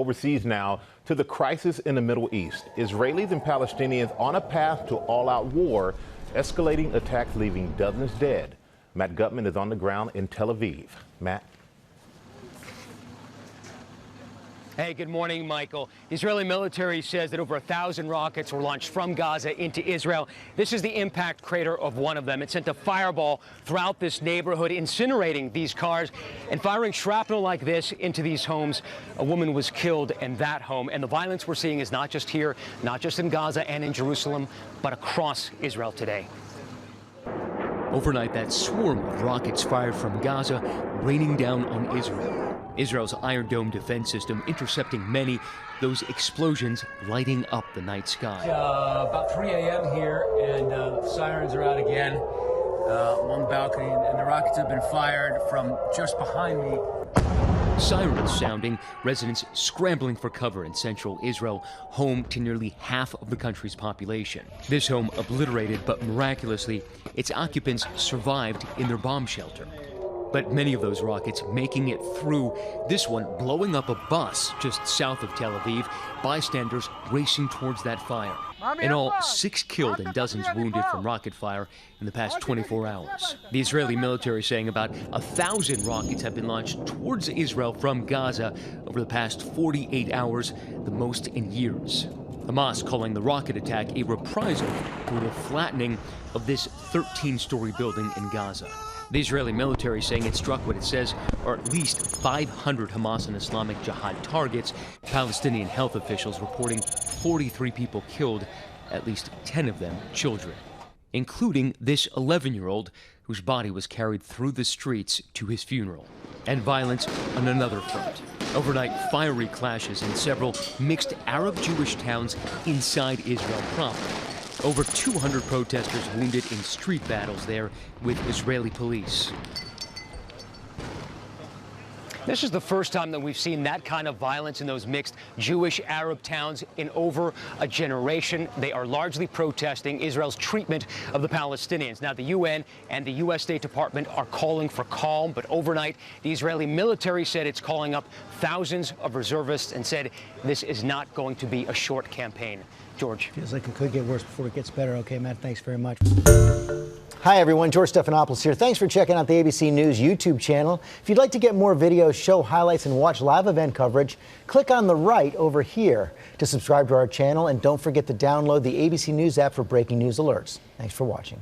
Overseas now to the crisis in the Middle East. Israelis and Palestinians on a path to all-out war, escalating attacks leaving dozens dead. Matt Gutman is on the ground in Tel Aviv. Matt. Hey, good morning, Michael. The Israeli military says that over 1,000 rockets were launched from Gaza into Israel. This is the impact crater of one of them. It sent a fireball throughout this neighborhood, incinerating these cars and firing shrapnel like this into these homes. A woman was killed in that home. And the violence we're seeing is not just here, not just in Gaza and in Jerusalem, but across Israel today. Overnight, that swarm of rockets fired from Gaza raining down on Israel. Israel's Iron Dome defense system intercepting many, those explosions lighting up the night sky. About 3 a.m. here, and the sirens are out again on the balcony, and the rockets have been fired from just behind me. Sirens sounding, residents scrambling for cover in central Israel, home to nearly half of the country's population. This home obliterated, but miraculously, its occupants survived in their bomb shelter. But many of those rockets making it through, this one blowing up a bus just south of Tel Aviv, bystanders racing towards that fire. In all, 6 killed and dozens wounded from rocket fire in the past 24 hours. The Israeli military saying about 1,000 rockets have been launched towards Israel from Gaza over the past 48 hours, the most in years. Hamas calling the rocket attack a reprisal for the flattening of this 13-story building in Gaza. The Israeli military saying it struck what it says are at least 500 Hamas and Islamic Jihad targets. Palestinian health officials reporting 43 people killed, at least 10 of them children, including this 11-year-old whose body was carried through the streets to his funeral. And violence on another front. Overnight, fiery clashes in several mixed Arab-Jewish towns inside Israel proper. Over 200 protesters wounded in street battles there with Israeli police. This is the first time that we've seen that kind of violence in those mixed Jewish-Arab towns in over a generation. They are largely protesting Israel's treatment of the Palestinians. Now, the UN and the U.S. State Department are calling for calm, but overnight, the Israeli military said it's calling up thousands of reservists and said this is not going to be a short campaign. George. Feels like it could get worse before it gets better. Okay, Matt, thanks very much. Hi, everyone. George Stephanopoulos here. Thanks for checking out the ABC News YouTube channel. If you'd like to get more videos, show highlights, and watch live event coverage, click on the right over here to subscribe to our channel. And don't forget to download the ABC News app for breaking news alerts. Thanks for watching.